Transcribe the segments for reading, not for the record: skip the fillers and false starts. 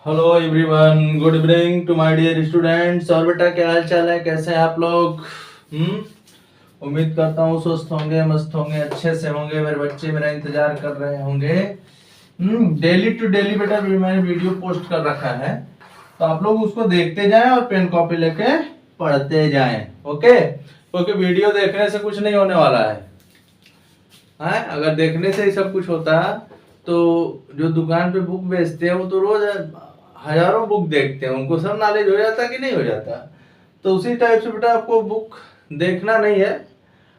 Hello everyone, good evening to my dear students. और बेटा क्या हाल चाल है, कैसे हैं आप लोग? उम्मीद करता हूँ स्वस्थ होंगे, मस्त होंगे, अच्छे से होंगे। मेरे बच्चे मेरा इंतजार कर रहे होंगे। डेली टू डेली बेटा मैंने वीडियो पोस्ट कर रखा है, तो आप लोग उसको देखते जाएं और पेन कॉपी लेके पढ़ते जाएं। ओके, क्योंकि वीडियो देखने से कुछ नहीं होने वाला है। अगर देखने से ही सब कुछ होता तो जो दुकान पे बुक बेचते हैं वो तो रोज हजारों बुक देखते हैं, उनको सब नॉलेज हो जाता कि नहीं हो जाता। तो उसी टाइप से बेटा आपको बुक देखना नहीं है,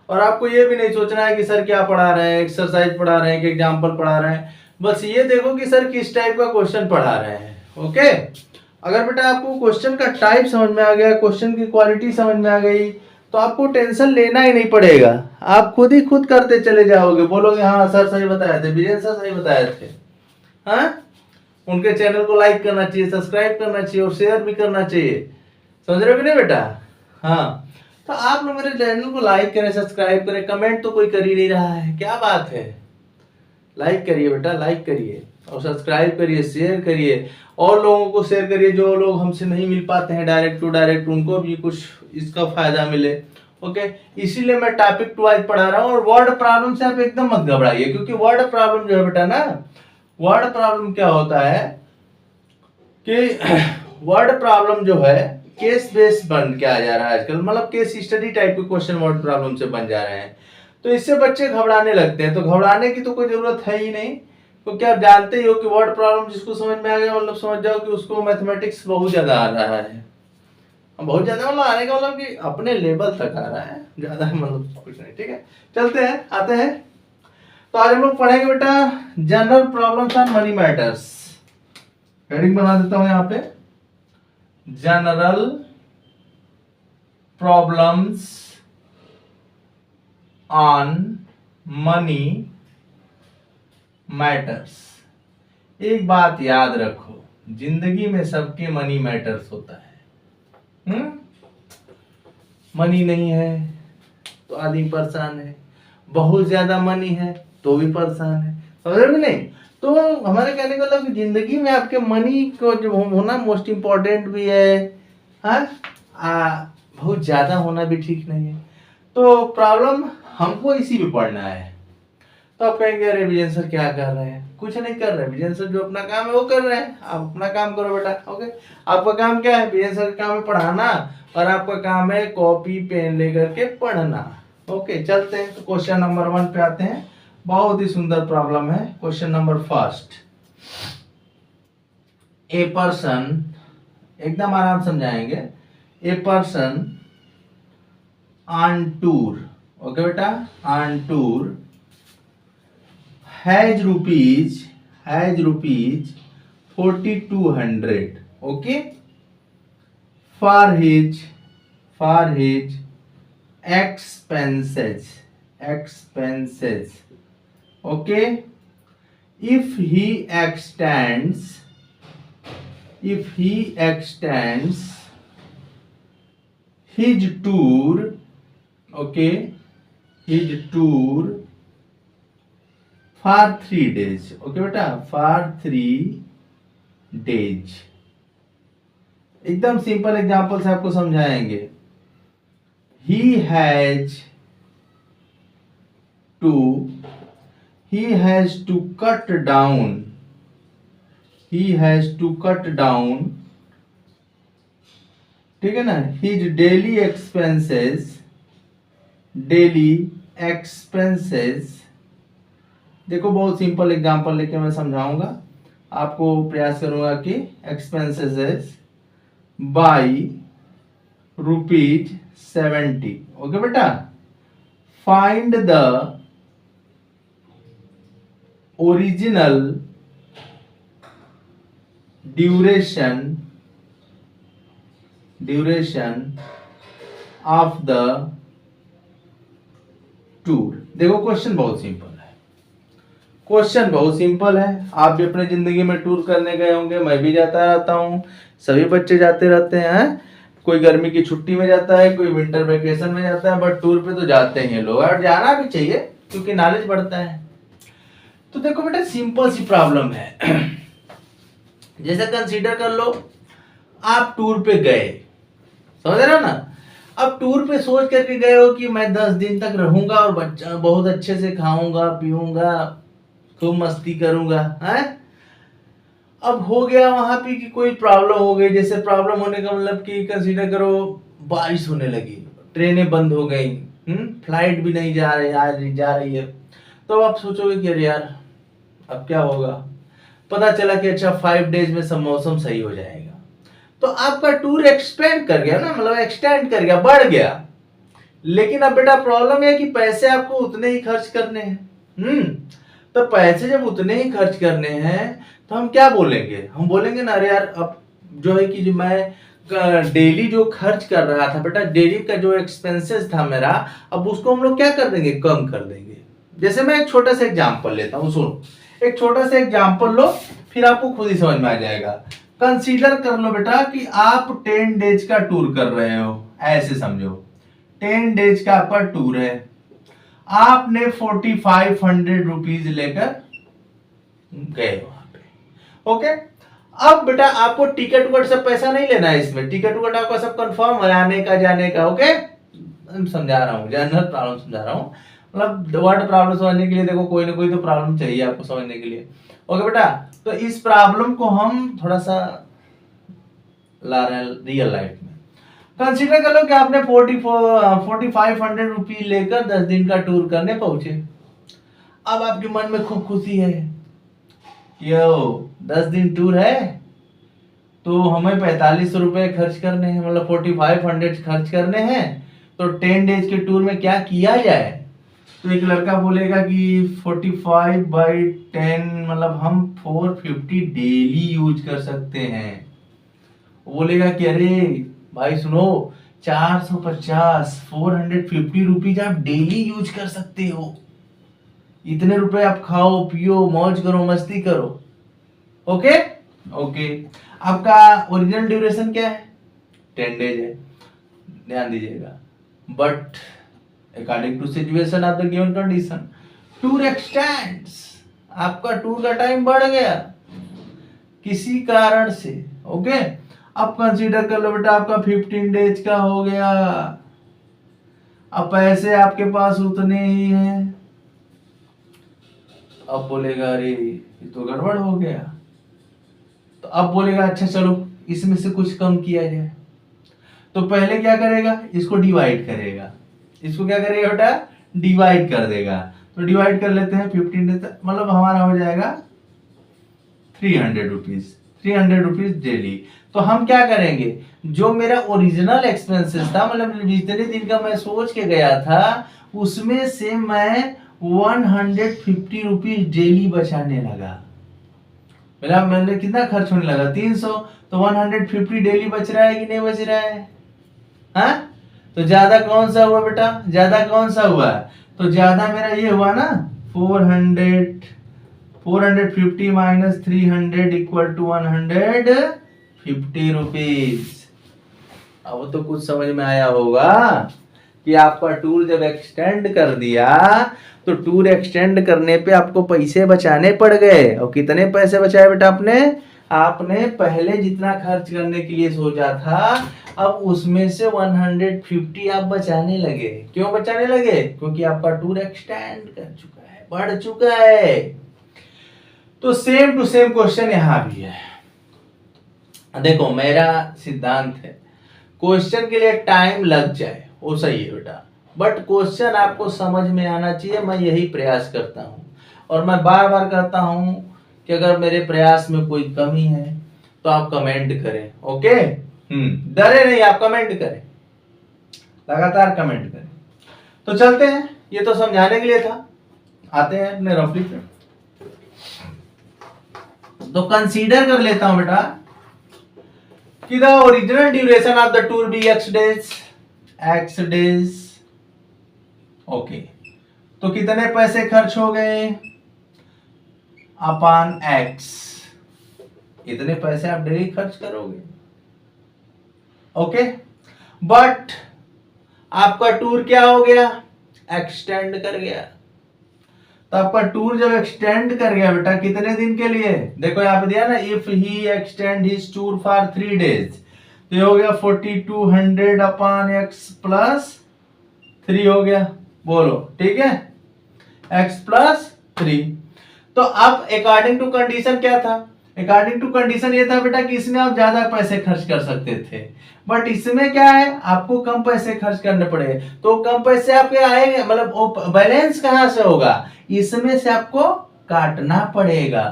और आपको ये भी नहीं सोचना है कि सर क्या पढ़ा रहे हैं, एक्सरसाइज पढ़ा रहे हैं कि एग्जाम्पल पढ़ा रहे हैं। बस ये देखो कि सर किस टाइप का क्वेश्चन पढ़ा रहे हैं। ओके, अगर बेटा आपको क्वेश्चन का टाइप समझ में आ गया, क्वेश्चन की क्वालिटी समझ में आ गई, तो आपको टेंशन लेना ही नहीं पड़ेगा। आप खुद ही खुद करते चले जाओगे, बोलोगे हाँ सर सही बताए थे, विजय सर सही बताए थे। हाँ, उनके चैनल को लाइक करना चाहिए, सब्सक्राइब करना चाहिए और शेयर भी करना चाहिए। समझ रहे हो कि नहीं बेटा? हाँ, तो आप लोग मेरे चैनल को लाइक करें, सब्सक्राइब करें। कमेंट तो कोई कर ही नहीं रहा है, क्या बात है? लाइक करिए बेटा, लाइक करिए और सब्सक्राइब करिए, शेयर करिए, और लोगों को शेयर करिए। जो लोग हमसे नहीं मिल पाते हैं डायरेक्ट टू डायरेक्ट, उनको भी कुछ इसका फायदा मिले। ओके, इसीलिए मैं टॉपिक टू वाइज पढ़ा रहा हूँ। और वर्ड प्रॉब्लम से आप एकदम मत घबराइए, क्योंकि वर्ड प्रॉब्लम जो है बेटा ना, वर्ड प्रॉब्लम क्या होता है कि वर्ड प्रॉब्लम जो है केस बेस्ड बन के आ जा रहा है आजकल, मतलब केस स्टडी टाइप के क्वेश्चन वर्ड प्रॉब्लम से बन जा रहे हैं। तो इससे बच्चे घबराने लगते हैं, तो घबराने की तो कोई जरूरत है ही नहीं, क्योंकि आप जानते ही हो कि वर्ड प्रॉब्लम जिसको समझ में आ गया, मतलब समझ जाओ कि उसको मैथमेटिक्स बहुत ज्यादा आ रहा है। बहुत ज्यादा मतलब आने का मतलब कि अपने लेवल तक आ रहा है, ज्यादा मतलब कुछ नहीं। ठीक है, चलते हैं, आते हैं। तो आज हम लोग पढ़ेंगे बेटा general problems on money matters. Heading बना देता हूं यहाँ पे, general problems on money matters. एक बात याद रखो, जिंदगी में सबके मनी मैटर्स होता है। मनी नहीं है तो आदमी परेशान है, बहुत ज्यादा मनी है तो भी परेशान है। समझ रहे हो नहीं? तो हमारे कहने का मतलब जिंदगी में आपके मनी को जो होना मोस्ट इम्पोर्टेंट भी है, बहुत ज्यादा होना भी ठीक नहीं है। तो प्रॉब्लम हमको इसी पे पढ़ना है। तो आप कहेंगे अरे विजय सर क्या कर रहे हैं? कुछ नहीं कर रहे, विजय सर जो अपना काम है वो कर रहे हैं। आप अपना काम करो बेटा। ओके, आपका काम क्या है? विजय सर का काम है पढ़ाना, और आपका काम है कॉपी पेन लेकर के पढ़ना। ओके, चलते हैं। तो क्वेश्चन नंबर 1 पे आते हैं। बहुत ही सुंदर प्रॉब्लम है। क्वेश्चन नंबर 1, ए पर्सन, एकदम आराम समझाएंगे। A person on tour, okay बेटा, on tour has rupees 4200, okay, for his expenses, okay. If he extends his tour, okay, his tour for 3 days, okay बेटा, for 3 days। एकदम simple example से आपको समझाएंगे। he has to cut down, ठीक है ना, his daily expenses। देखो बहुत सिंपल एग्जांपल लेके मैं समझाऊंगा आपको, प्रयास करूंगा कि एक्सपेंसेस बाय ₹70, ओके बेटा। Find the original duration of the tour. देखो क्वेश्चन बहुत सिंपल है, आप भी अपने जिंदगी में टूर करने गए होंगे, मैं भी जाता रहता हूँ, सभी बच्चे जाते रहते हैं। कोई गर्मी की छुट्टी में जाता है, कोई विंटर वेकेशन में जाता है, बट टूर पे तो जाते हैं लोग, और जाना भी चाहिए क्योंकि नॉलेज बढ़ता है। तो देखो बेटा सिंपल सी प्रॉब्लम है। जैसे कंसीडर कर लो आप टूर पे गए, समझ रहे हो ना। अब टूर पे सोच करके गए हो कि मैं 10 दिन तक रहूंगा और बच्चा बहुत अच्छे से खाऊंगा पीऊंगा खूब मस्ती करूंगा है। अब हो गया वहां पे कि कोई प्रॉब्लम हो गई, जैसे प्रॉब्लम होने का मतलब कि कंसीडर करो बारिश होने लगी, ट्रेनें बंद हो गई, फ्लाइट भी नहीं जा रही है। तो आप सोचोगे कि अरे यार अब क्या होगा। पता चला कि अच्छा 5 डेज में सब मौसम सही हो जाएगा, तो आपका टूर एक्सपेंड कर गया ना, मतलब एक्सटेंड कर गया, बढ़ गया। लेकिन अब बेटा प्रॉब्लम है कि पैसे आपको उतने ही खर्च करने हैं। तो पैसे जब उतने ही खर्च करने हैं तो हम क्या बोलेंगे, हम बोलेंगे ना अरे यार अब जो है कि जो मैं डेली जो खर्च कर रहा था बेटा, डेली का जो एक्सपेंसेस था मेरा, अब उसको हम लोग क्या कर देंगे, कम कर देंगे। जैसे मैं एक छोटा सा एग्जांपल लेता हूँ, सुनो एक छोटा सा एग्जांपल लो, फिर आपको खुद ही समझ में आ जाएगा। कंसीडर कर लो बेटा कि आप 10 डेज का टूर कर रहे हो, ऐसे समझो 10 डेज का आपका टूर है, आपने 4500 रुपीज लेकर गए वहां पे। ओके, अब बेटा आपको टिकट उकट सब पैसा नहीं लेना है, इसमें टिकट उकट आपका सब कंफर्म है आने का जाने का। ओके, समझा रहा हूँ, जनरल प्रॉब्लम समझा रहा हूँ, मतलब वर्ड प्रॉब्लम समझने के लिए देखो कोई ना कोई तो प्रॉब्लम चाहिए आपको समझने के लिए। ओके बेटा, तो इस प्रॉब्लम को हम थोड़ा सा ला रहे हैं रियल लाइफ में। कंसीडर कर लो कि आपने 4500 रुपीज लेकर 10 दिन का टूर करने पहुंचे। अब आपके मन में खूब खुशी है, यो 10 दिन टूर है तो हमें 4500 रुपए खर्च करने हैं, मतलब 4500 खर्च करने हैं। तो 10 डेज के टूर में क्या किया जाए। तो एक लड़का बोलेगा कि 45/10 मतलब हम 450 डेली यूज कर सकते हैं। वो बोलेगा कि अरे भाई सुनो 450 450 रुपीज आप डेली यूज कर सकते हो, इतने रुपए आप खाओ पियो मौज करो मस्ती करो। ओके ओके, आपका ओरिजिनल ड्यूरेशन क्या है, 10 डेज है, ध्यान दीजिएगा। But according to situation of the given condition tour extends, आपका टूर का टाइम बढ़ गया किसी कारण से। ओके, अब कंसीडर कर लो बेटा आपका 15 डेज का हो गया, अब पैसे आपके पास उतने ही हैं। अब बोलेगा अरे ये तो गड़बड़ हो गया, तो अब बोलेगा अच्छा चलो इसमें से कुछ कम किया जाए। तो पहले क्या करेगा, इसको डिवाइड करेगा, इसको क्या करेगा बेटा, डिवाइड कर देगा। तो डिवाइड कर लेते हैं 15 डेज, मतलब हमारा हो जाएगा 300 रुपीज, 300 रुपीज डेली। तो हम क्या करेंगे, जो मेरा ओरिजिनल एक्सपेंसेस था, मतलब जितने दिन का मैं सोच के गया था उसमें से मैं 150 रुपीज डेली बचाने लगा। मेरा मैंने कितना खर्च होने लगा 300, तो 150 डेली बच रहा है कि नहीं बच रहा है। हाँ, तो ज्यादा कौन सा हुआ बेटा, ज्यादा कौन सा हुआ, तो ज्यादा मेरा ये हुआ ना 450 माइनस 300 इक्वल टू 150 रुपीज। अब तो कुछ समझ में आया होगा कि आपका टूर जब एक्सटेंड कर दिया तो टूर एक्सटेंड करने पे आपको पैसे बचाने पड़ गए। और कितने पैसे बचाए बेटा आपने, आपने पहले जितना खर्च करने के लिए सोचा था अब उसमें से 150 आप बचाने लगे। क्यों बचाने लगे, क्योंकि आपका टूर एक्सटेंड कर चुका है, बढ़ चुका है। तो सेम टू सेम क्वेश्चन यहां भी है। देखो मेरा सिद्धांत है क्वेश्चन के लिए टाइम लग जाए वो सही है बेटा, बट क्वेश्चन आपको समझ में आना चाहिए, मैं यही प्रयास करता हूं। और मैं बार बार कहता हूं कि अगर मेरे प्रयास में कोई कमी है तो आप कमेंट करें। ओके, डरे नहीं, आप कमेंट करें, लगातार कमेंट करें। तो चलते हैं, ये तो समझाने के लिए था, आते हैं अपने रफली पे। तो कंसीडर कर लेता हूं बेटा कि the original duration of the tour be x days. Okay, तो कितने पैसे खर्च हो गए अपॉन x, इतने पैसे आप डेली खर्च करोगे। ओके, बट आपका टूर क्या हो गया, एक्सटेंड कर गया। तो आपका टूर जब एक्सटेंड कर गया बेटा कितने दिन के लिए, देखो यहाँ पे दिया ना, if he extend his tour for 3 days, तो ये हो गया 4200 अपॉन एक्स प्लस 3 हो गया, बोलो ठीक है, एक्स प्लस 3। तो अब अकॉर्डिंग टू कंडीशन क्या था, अकॉर्डिंग टू कंडीशन ये था बेटा कि इसमें आप ज्यादा पैसे खर्च कर सकते थे, बट इसमें क्या है आपको कम पैसे खर्च करने पड़े, तो कम पैसे आपके आएंगे, मतलब बैलेंस कहां से होगा, इसमें से आपको काटना पड़ेगा।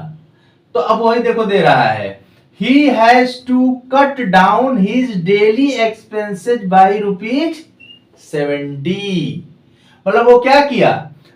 तो अब वही देखो दे रहा है, he has to cut down his daily expenses by ₹70। मतलब वो क्या किया,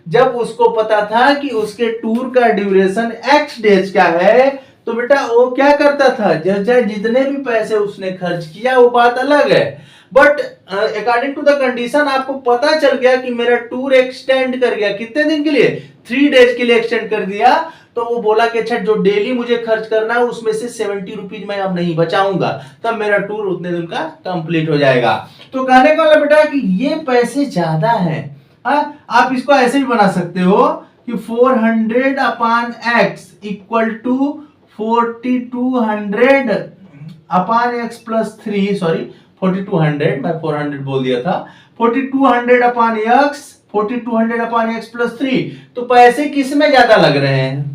जब उसको पता था कि उसके टूर का ड्यूरेशन x डेज का है, तो बेटा वो क्या करता था, चाहे जितने भी पैसे उसने खर्च किया वो बात अलग है, but according to the condition आपको पता चल गया कि मेरा टूर एक्सटेंड कर गया, कितने दिन के लिए, 3 डेज के लिए एक्सटेंड कर दिया, तो वो बोला कि अच्छा जो डेली मुझे खर्च करना है उसमें से 70 रुपीज मैं अब नहीं बचाऊंगा, तब मेरा टूर उतने दिन का कंप्लीट हो जाएगा। तो कहने का मतलब बेटा कि ये पैसे ज्यादा है। आप इसको ऐसे भी बना सकते हो कि 400 upon x equal to 4200 upon x plus 3, sorry 4200, मैं 400 बोल दिया था, 4200 upon x, 4200 upon x plus 3। तो पैसे किस में ज्यादा लग रहे हैं,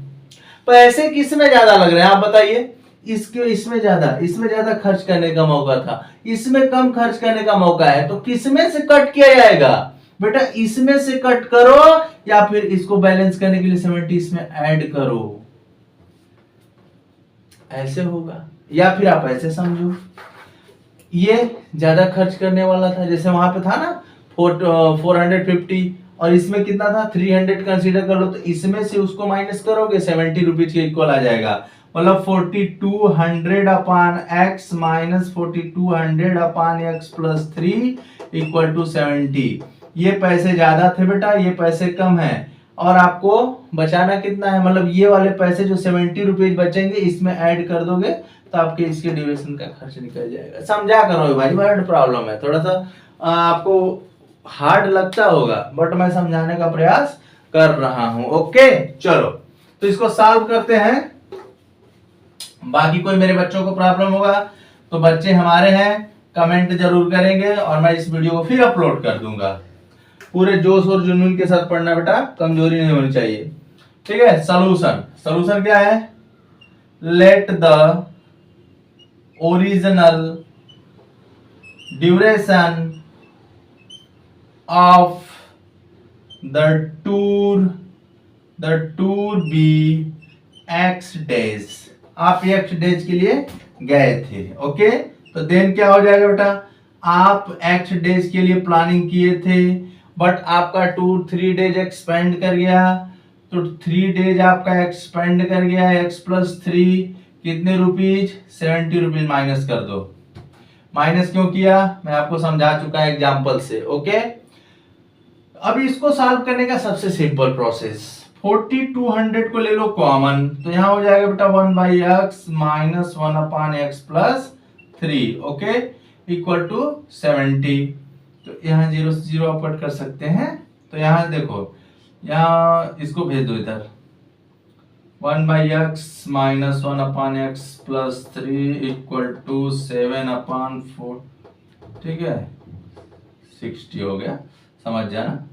पैसे किस में ज्यादा लग रहे हैं आप बताइए, इसमें ज्यादा खर्च करने का मौका था, इसमें कम खर्च करने का मौका है, तो किसमें से कट किया जाएगा बेटा, इसमें से कट करो या फिर इसको बैलेंस करने के लिए 70 इसमें ऐड करो, ऐसे होगा, या फिर आप ऐसे समझो, ये ज्यादा खर्च करने वाला था, जैसे वहां पे था ना 450 और इसमें कितना था 300 कंसीडर कर लो, तो इसमें से उसको माइनस करोगे 70 रुपीज के इक्वल आ जाएगा, मतलब 4200 upon x minus 4200 upon x plus 3 equal to 70। ये पैसे ज्यादा थे बेटा, ये पैसे कम है, और आपको बचाना कितना है, मतलब ये वाले पैसे जो 70 रुपीज बचेंगे इसमें ऐड कर दोगे तो आपके इसके ड्यूरेशन का खर्च निकल जाएगा। समझा करो भाई, वर्ड प्रॉब्लम है, थोड़ा सा आपको हार्ड लगता होगा, बट मैं समझाने का प्रयास कर रहा हूं। ओके चलो, तो इसको सॉल्व करते हैं। बाकी कोई मेरे बच्चों को प्रॉब्लम होगा तो बच्चे हमारे हैं, कमेंट जरूर करेंगे और मैं इस वीडियो को फिर अपलोड कर दूंगा। पूरे जोश और जुनून के साथ पढ़ना बेटा, कमजोरी नहीं होनी चाहिए, ठीक है। सॉल्यूशन क्या है, let the original duration of the tour be x days. आप एक्स डेज के लिए गए थे, ओके, तो देन क्या हो जाएगा बेटा, आप एक्स डेज के लिए प्लानिंग किए थे, बट आपका टूर 3 डेज एक्सपेंड कर गया, तो 3 डेज आपका एक्सपेंड कर गया, एक्स प्लस 3 कितने रुपीज, 70 रुपीज माइनस कर दो। माइनस क्यों किया मैं आपको समझा चुका है एग्जाम्पल से, ओके। अब इसको सॉल्व करने का सबसे सिंपल प्रोसेस, 4200 को ले लो कॉमन, तो यहां हो जाएगा बेटा 1/x minus 1 upon x plus 3, okay, equal to 70। तो यहाँ 0 से 0 आप कट कर सकते हैं, तो यहाँ देखो, यहाँ इसको भेज दो इधर, 1/x minus 1 upon x plus 3 equal to 7 upon 4, ठीक है, 60 हो गया, समझ जाना।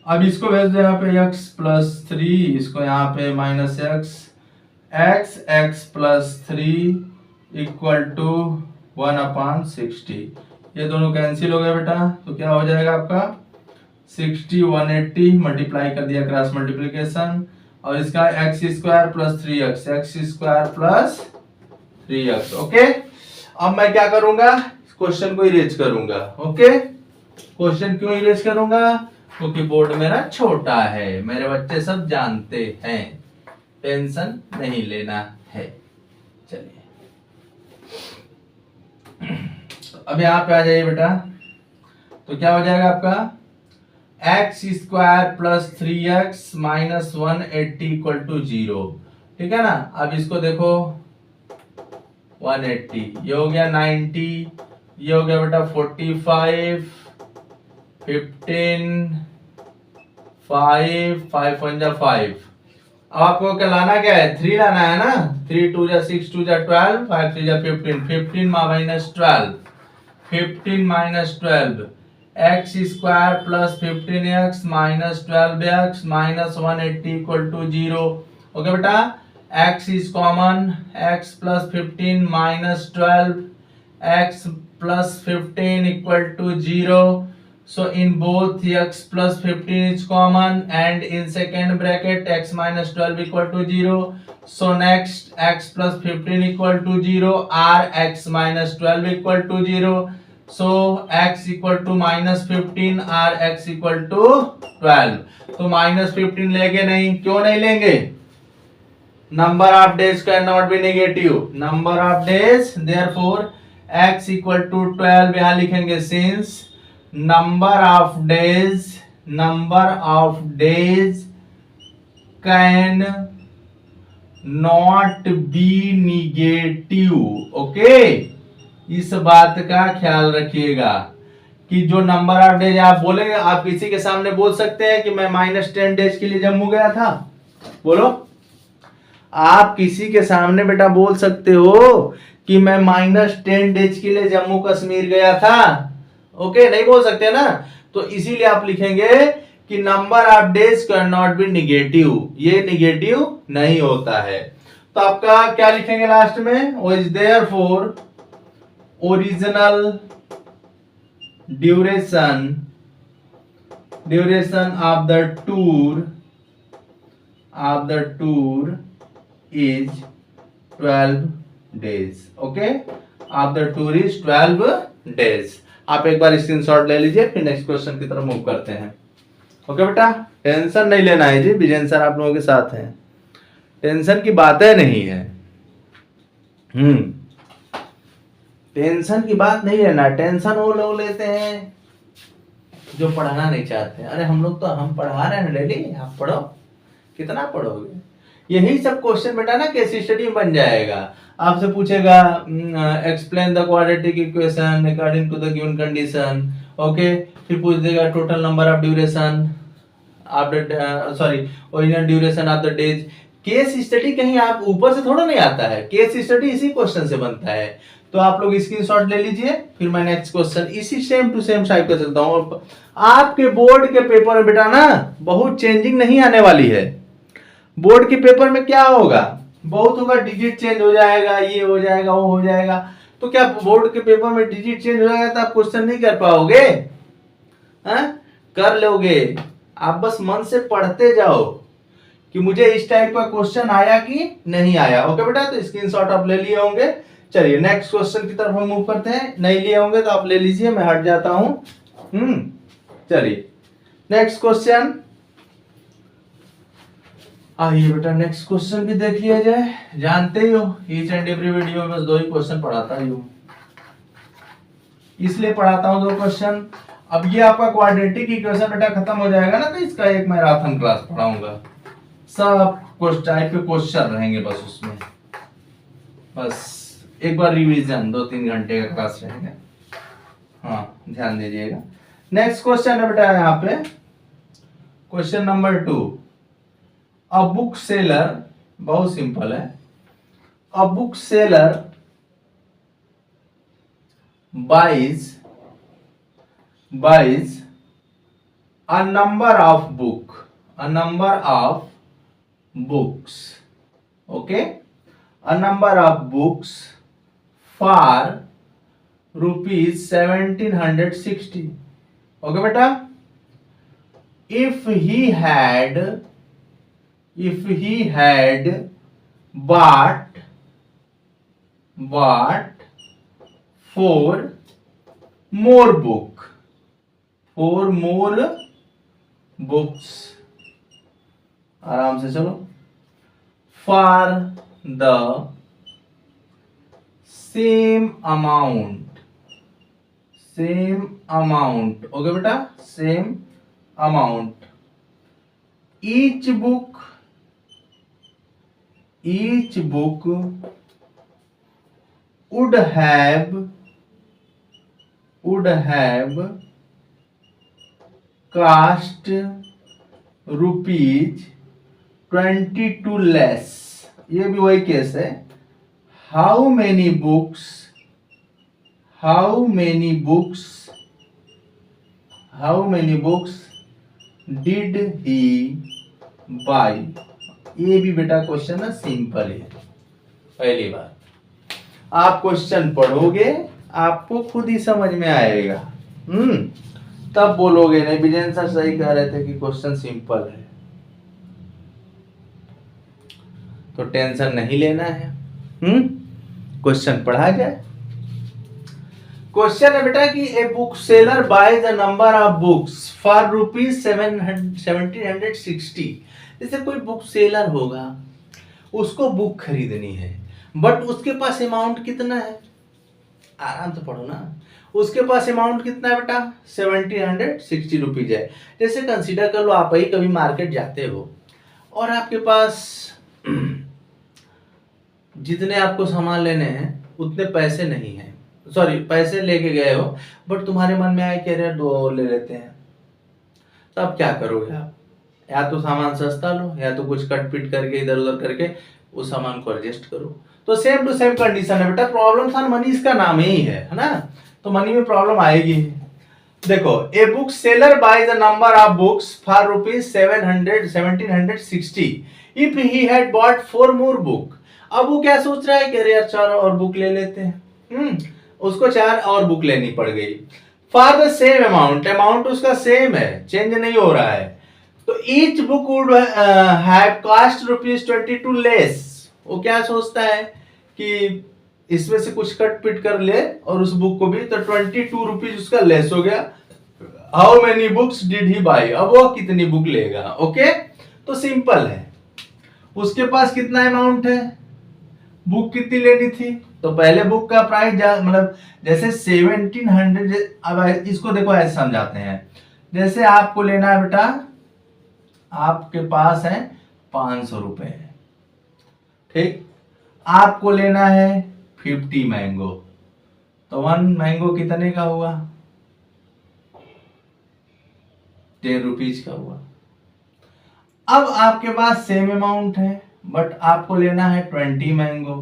अब इसको भेज दो यहाँ पे x प्लस 3, इसको यहाँ पे minus x plus 3 equal to 1 upon 60, ये दोनों कैंसिल हो गया बेटा, तो क्या हो जाएगा आपका 60 180 मल्टीप्लाई कर दिया क्रॉस मल्टीप्लीकेशन, और इसका x square plus 3x, x square plus 3x, okay. अब मैं क्या करूंगा, क्वेश्चन को इरेज करूंगा, ओके। क्वेश्चन क्यों इरेज करूंगा, क्योंकि बोर्ड मेरा छोटा है, मेरे बच्चे सब जानते हैं, टेंशन नहीं लेना है। चलिए अब यहाँ पे आ जाइए बेटा, तो क्या हो जाएगा आपका x square plus 3x minus 180 equal to 0, ठीक है ना। अब इसको देखो 180, ये हो गया 90, ये हो गया बेटा 45, 15, 5 5 1 जा 5। अब आपको क्या लाना, क्या है 3 लाना है ना। 3 2 जा 6 2 जा 12 5 3 जा 15 15 minus 12 15 minus 12 x square plus 15x minus 12x minus 180 equal to 0। Okay बेटा, x is common, x plus 15 minus 12 x plus 15 equal to 0. So in both x plus 15 is common and in second bracket x minus 12 equal to 0. So next x plus 15 equal to 0 or x minus 12 equal to 0. So x equal to minus 15 or x equal to 12. तो minus 15 लेंगे नहीं, क्यों नहीं लेंगे? Number of days cannot be negative. Number of days, therefore x equal to 12 यहां लिखेंगे since number of days can not be negative. Okay, इस बात का ख्याल रखिएगा कि जो नंबर ऑफ डेज आप बोलेंगे, आप किसी के सामने बोल सकते हैं कि मैं -10 डेज के लिए जम्मू गया था। बोलो, आप किसी के सामने बेटा बोल सकते हो कि मैं -10 डेज के लिए जम्मू कश्मीर गया था। ओके, नहीं बोल सकते ना। तो इसीलिए आप लिखेंगे कि number of days can not be negative, ये निगेटिव नहीं होता है। तो आपका क्या लिखेंगे लास्ट में, is therefore original duration of the tour is 12 days. Okay, of the tour is 12 days. आप एक बार स्क्रीनशॉट ले लीजिए, फिर नेक्स्ट क्वेश्चन की तरफ मूव करते हैं। ओके बेटा, टेंशन नहीं लेना है जी, विजय सर आप लोगों के साथ हैं, टेंशन की बातें नहीं है। टेंशन की बात नहीं लेना, टेंशन वो लोग लेते हैं जो पढ़ाना नहीं चाहते। अरे हम लोग तो हम पढ़ा रहे हैं डेली, आप पढ़ो, कितना पढ़ोगे। यही सब क्वेश्चन बेटा ना केस स्टडी में बन जाएगा। आपसे पूछेगा explain the quadratic equation according to the given condition. Okay, फिर पूछ देगा total number of duration original duration of the days. Case study कहीं आप ऊपर से थोड़ा नहीं आता है, केस स्टडी इसी क्वेश्चन से बनता है। तो आप लोग स्क्रीनशॉट ले लीजिए, फिर मैं नेक्स्ट क्वेश्चन इसी सेम टू सेम टाइप कर सकता हूँ। आपके बोर्ड के पेपर में बेटा ना बहुत चेंजिंग नहीं आने वाली है। बोर्ड के पेपर में क्या होगा, बहुत होगा, डिजिट चेंज हो जाएगा, ये हो जाएगा, वो हो जाएगा। तो क्या बोर्ड के पेपर में डिजिट चेंज हो जाएगा तो आप क्वेश्चन नहीं कर पाओगे? कर लोगे। आप बस मन से पढ़ते जाओ कि मुझे इस टाइप का क्वेश्चन आया कि नहीं आया। ओके बेटा, तो स्क्रीनशॉट आप ले लिए होंगे। चलिए नेक्स्ट क्वेश्चन की तरफ हम मूव करते हैं। नहीं लिए होंगे तो आप ले लीजिए, मैं हट जाता हूं। चलिए नेक्स्ट क्वेश्चन, आइए बेटा नेक्स्ट क्वेश्चन भी देख लिया जाए। जानते ही हो ईच एंड एवरी वीडियो में बस 2 ही क्वेश्चन पढ़ाता ही हूँ, इसलिए पढ़ाता हूँ 2 क्वेश्चन। अब ये आपका क्वाड्रेटिक इक्वेशन बेटा खत्म हो जाएगा ना, तो इसका एक मैराथन क्लास पढ़ाऊंगा। सब कुछ टाइप के क्वेश्चन रहेंगे बस उसमें, बस एक बार रिवीजन 2-3 घंटे का क्लास रहेगा। हाँ, ध्यान दीजिएगा। नेक्स्ट क्वेश्चन है बेटा यहाँ पे question number 2। A book seller, बहुत सिंपल है। A book seller buys a number of books, okay, a number of books for rupees 1760. Okay बेटा, if he had bought 4 more books, आराम से चलो, for the same amount, okay बेटा, same amount, each book would have cost ₹22 less, ये भी वही case है। How many books did he by. ये भी बेटा क्वेश्चन ना सिंपल है। पहली बार आप क्वेश्चन पढ़ोगे आपको खुद ही समझ में आएगा, तब बोलोगे नहीं विजय सर सही कह रहे थे कि क्वेश्चन सिंपल है। तो टेंशन नहीं लेना है, क्वेश्चन पढ़ा जाए। क्वेश्चन है बेटा कि a book seller by the number of books for ₹1760। जैसे कोई बुक सेलर होगा, उसको बुक खरीदनी है, बट उसके पास अमाउंट कितना है, आराम से पढ़ो ना। उसके पास अमाउंट कितना है बेटा, ₹1760 है। जैसे कंसीडर कर लो आप ही कभी मार्केट जाते हो और आपके पास जितने आपको सामान लेने हैं उतने पैसे नहीं है, सॉरी पैसे लेके गए हो, बट तुम्हारे मन में आए कि अरे 2 और ले लेते हैं, तो अब क्या करोगे आप, या तो सामान सस्ता लो या तो कुछ कट पिट करके इधर उधर करके उस सामान को एडजस्ट करो। तो सेम टू सेम कंडीशन है बेटा, प्रॉब्लम था मनी इसका नाम ही है ना, तो मनी में प्रॉब्लम आएगी। देखो a book seller by the number of books for ₹1760 if he had bought 4 more book. अब वो क्या सोच रहा है कि अरे यार 4 और बुक ले लेते हैं, उसको 4 और बुक लेनी पड़ गई फॉर द सेम अमाउंट उसका सेम है, चेंज नहीं हो रहा है। तो each book would have cost ₹22 less. वो क्या सोचता है कि इसमें से कुछ कट पिट कर ले और उस बुक को भी, तो ₹22 उसका लेस हो गया। How many books did he by, अब वो कितनी बुक लेगा। ओके, तो सिंपल है। उसके पास कितना अमाउंट है, बुक कितनी लेनी थी, तो पहले बुक का प्राइस मतलब जैसे 1700। अब इसको देखो ऐसे समझाते हैं, जैसे आपको लेना है बेटा, आपके पास है ₹500, ठीक, आपको लेना है 50 मैंगो, तो 1 मैंगो कितने का हुआ, ₹10 का हुआ। अब आपके पास सेम अमाउंट है बट आपको लेना है 20 मैंगो,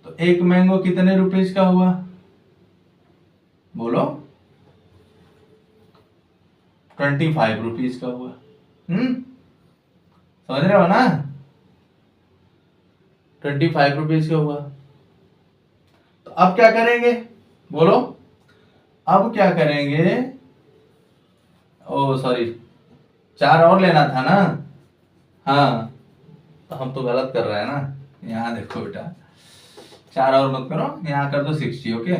तो 1 मैंगो कितने रुपीस का हुआ, बोलो, ₹25 का हुआ। समझ रहे हो ना, ₹25 का हुआ। तो अब क्या करेंगे, बोलो, अब क्या करेंगे, ओ सॉरी 4 और लेना था ना, हाँ, तो हम तो गलत कर रहे हैं ना। यहाँ देखो बेटा, 4 और मत करो, यहाँ कर दो 60। ओके,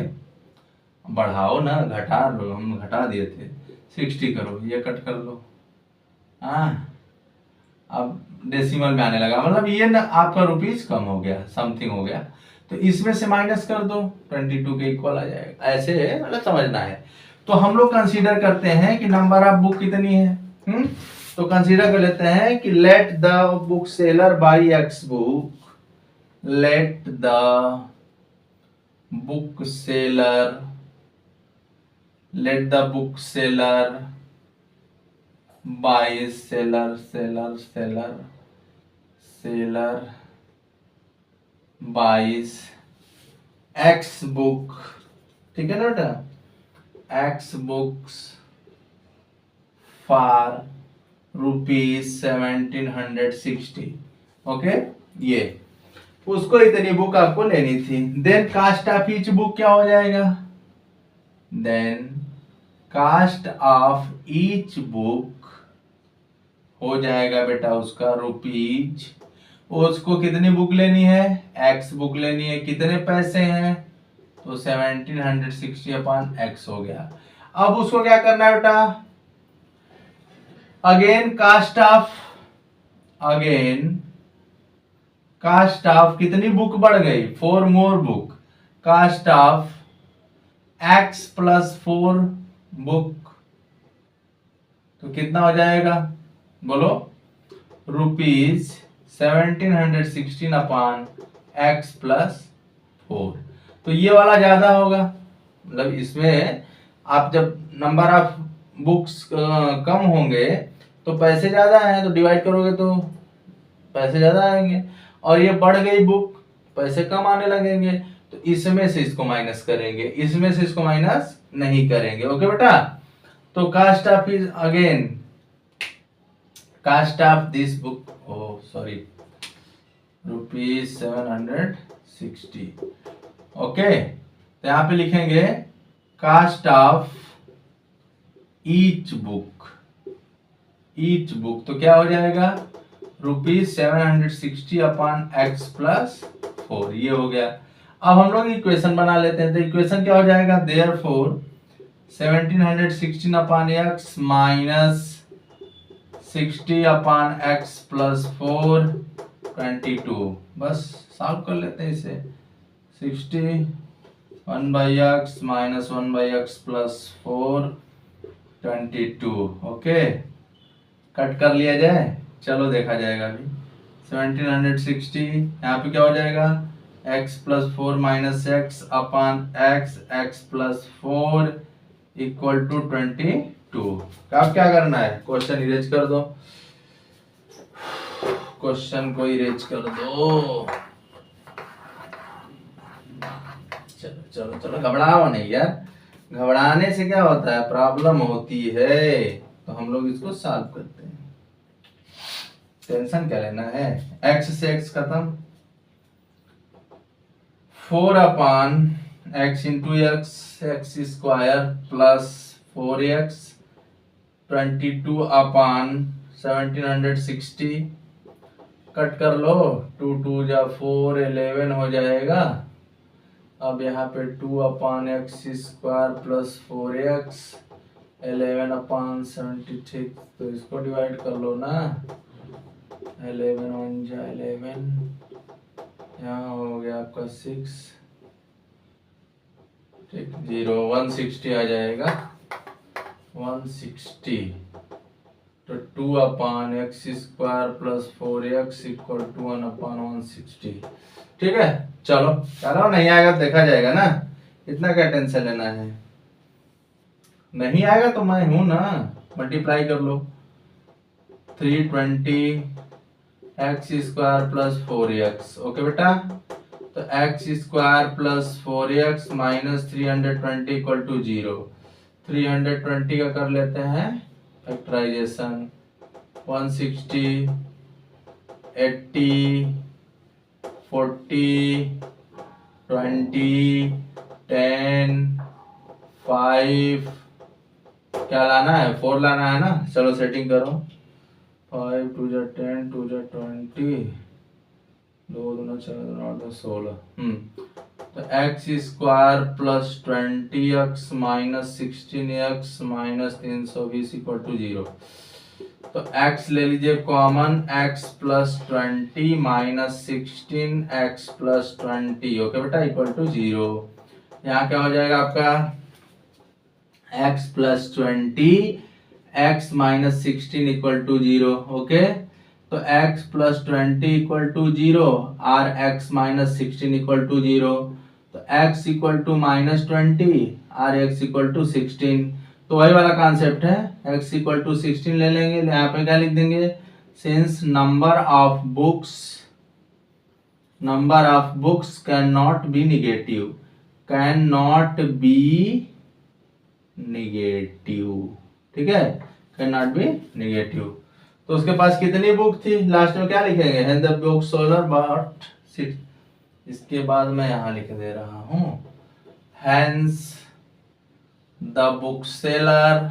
बढ़ाओ ना, घटा लो, हम घटा दिए थे, 60 करो, ये कट कर लो। हाँ, अब डेसिमल में आने लगा, मतलब ये ना आपका रुपीस कम हो गया, समथिंग हो गया, तो इसमें से माइनस कर दो, 22 के इक्वल आ जाएगा। ऐसे है, मतलब समझना है। तो हम लोग कंसीडर करते हैं कि नंबर ऑफ बुक कितनी है, तो कंसीडर कर लेते हैं कि let the book seller buy x book, let the book seller buy seller buys x book, ठीक है ना बेटा, एक्स बुक्स फॉर ₹1760। ओके, ये उसको इतनी बुक आपको लेनी थी। Then cost of each book क्या हो जाएगा, then cost of each book हो जाएगा बेटा उसका ₹। उसको कितनी बुक लेनी है, एक्स बुक लेनी है, कितने पैसे हैं, तो 1760 अपॉन एक्स हो गया। अब उसको क्या करना है बेटा, अगेन कास्ट ऑफ कितनी बुक बढ़ गई, 4 more book, cost of x plus 4 book, तो कितना हो जाएगा, बोलो, ₹1716 अपॉन एक्स प्लस 4। तो ये वाला ज्यादा होगा, मतलब इसमें आप जब नंबर ऑफ बुक्स कम होंगे तो पैसे ज्यादा हैं, तो डिवाइड करोगे तो पैसे ज्यादा आएंगे। और ये बढ़ गई बुक, पैसे कम आने लगेंगे, तो इसमें से इसको माइनस करेंगे, इसमें से इसको माइनस नहीं करेंगे। ओके बेटा, तो cost of is again cost of this book, oh sorry, ₹760। Okay, तो यहाँ पे लिखेंगे cost of each book, each book, तो क्या हो जाएगा ₹760 अपॉन x प्लस 4, ये हो गया। अब हम लोग इक्वेशन बना लेते हैं, तो इक्वेशन क्या हो जाएगा, therefore 1716 upon x minus 60 upon x plus 4 22, बस सॉल्व कर लेते हैं इसे। 60 1/x minus 1/x plus 4 22। Okay, cut कर लिया जाए, चलो देखा जाएगा अभी। 1760 यहाँ पे क्या हो जाएगा, x plus 4 minus x upon x plus 4 equal to 22। अब क्या करना है, क्वेश्चन इरेज कर दो, क्वेश्चन को इरेज कर दो। चलो चलो चलो, घबराओ नहीं यार, घबराने से क्या होता है, प्रॉब्लम होती है। तो हम लोग इसको सॉल्व करते हैं, टेंशन क्या लेना है। x से x खत्म, 4 upon x into x square plus 4x 22 upon 1760, cut कर लो, 2 2 जा 4 11 हो जाएगा। अब यहाँ पे 2 upon x square plus 4x 11 upon 76, तो इसको डिवाइड कर लो ना, 11 1 जा 11, यहाँ हो गया आपका 6, ठीक, 0 160 आ जाएगा, 160, तो 2 upon x square plus 4x equal to 1 upon 160। ठीक है, चलो चलो, नहीं आएगा तो देखा जाएगा ना, इतना क्या टेंशन लेना है। नहीं आएगा तो मैं हूं ना, मल्टीप्लाई कर लो, 320 x square plus 4x। Okay बेटा, तो x square plus 4x minus 320 equal to 0। 320 का कर लेते हैं फैक्टराइजेशन, 160 80 40 20 10 5, क्या लाना है, 4 लाना है ना। चलो सेटिंग करो, 5 2 जा 10 2 जा 20, 2 दूना 4 दूना 8 16। तो x square plus 20x minus 16x minus 320 equal to 0। तो x ले लीजिए common, x plus 20 minus 16x plus 20, okay बेटा, इक्वल टू 0। यहाँ क्या हो जाएगा आपका, x plus 20 x minus 16 equal to 0। Okay, तो x प्लस 20 इक्वल टू 0 और x माइनस 16 इक्वल टू 0, तो x इक्वल टू माइनस 20 और x इक्वल टू 16, तो वही वाला कॉन्सेप्ट है, x इक्वल टू 16 ले लेंगे, यहाँ पे क्या लिख देंगे, since number of books can not be negative, can not be negative, ठीक है, कैन नॉट बी निगेटिव। तो उसके पास कितनी बुक थी, लास्ट में क्या लिखेंगे, has the book seller bought 6, इसके बाद मैं यहां लिख दे रहा हूं, hence the bookseller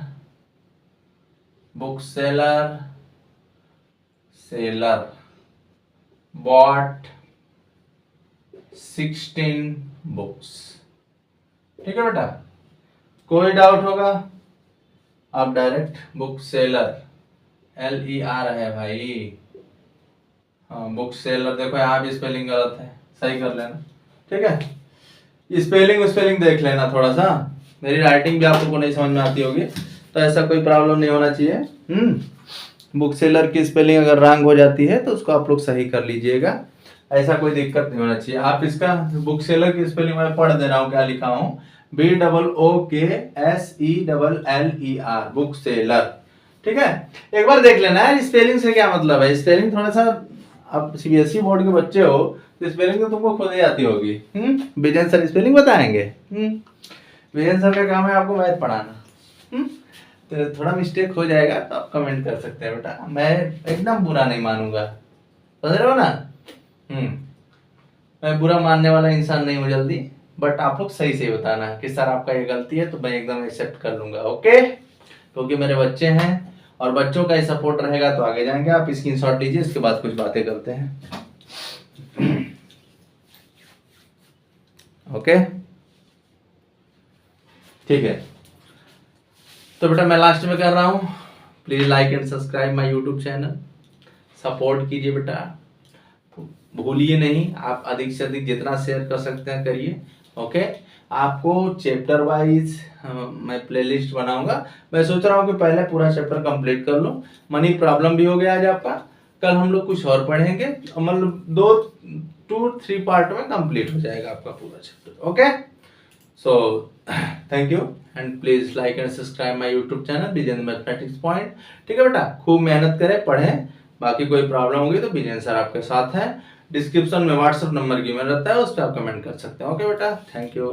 bought 16 books. ठीक है बेटा, कोई डाउट होगा, आप डायरेक्ट बुक सेलर, LER है भाई, हाँ बुक सेलर, देखो यहाँ भी स्पेलिंग गलत है, सही कर लेना, ठीक है, स्पेलिंग देख लेना थोड़ा सा, मेरी राइटिंग भी आप लोगों को नहीं समझ में आती होगी, तो ऐसा कोई प्रॉब्लम नहीं होना चाहिए। बुक सेलर की स्पेलिंग अगर रॉन्ग हो जाती है तो उसको आप लोग सही कर लीजिएगा, ऐसा कोई दिक्कत नहीं होना चाहिए। आप इसका बुक सेलर की स्पेलिंग मैं पढ़ दे रहा हूँ, क्या लिखा हूँ, BOOKSELLER, बुक सेलर, ठीक है, एक बार देख लेना है स्पेलिंग से क्या मतलब है। स्पेलिंग थोड़ा सा, अब सीबीएसई बोर्ड के बच्चे हो तो स्पेलिंग तो तुमको खुद ही आती होगी। विजय सर स्पेलिंग बताएंगे। विजय सर का काम है आपको मैथ पढ़ाना। तो थोड़ा मिस्टेक हो जाएगा तो आप कमेंट कर सकते हैं बेटा, मैं एकदम बुरा नहीं मानूंगा, समझ रहे हो ना। मैं बुरा मानने वाला इंसान नहीं हूँ जल्दी, बट आप लोग सही से बताना कि सर आपका ये गलती है, तो मैं एकदम एक्सेप्ट कर लूंगा। ओके, क्योंकि मेरे बच्चे हैं और बच्चों का ही सपोर्ट रहेगा तो आगे जाएंगे। आप स्क्रीनशॉट लीजिए, इसके बाद कुछ बातें करते हैं। ओके ठीक है, तो बेटा मैं लास्ट में कर रहा हूँ, please like and subscribe my YouTube channel, support कीजिए बेटा, भूलिए नहीं, आप अधिक से अधिक जितना शेयर कर सकते हैं करिए। ओके, आपको चैप्टर वाइज मैं प्लेलिस्ट बनाऊंगा। मैं सोच रहा हूँ कि पहले पूरा चैप्टर कंप्लीट कर लूँ। मनी प्रॉब्लम भी हो गया आज आपका, कल हम लोग कुछ और पढ़ेंगे, मतलब 2-3 पार्ट में कंप्लीट हो जाएगा आपका पूरा chapter. Okay, so thank you and please like and subscribe my YouTube channel Vijendra mathematics point. ठीक है बेटा, खूब मेहनत करें, पढ़ें, बाकी कोई प्रॉब्लम होगी तो विजय सर आपके साथ है। डिस्क्रिप्शन में व्हाट्सएप नंबर गिवन रहता है, उस पर आप कमेंट कर सकते हैं। ओके बेटा, थैंक यू।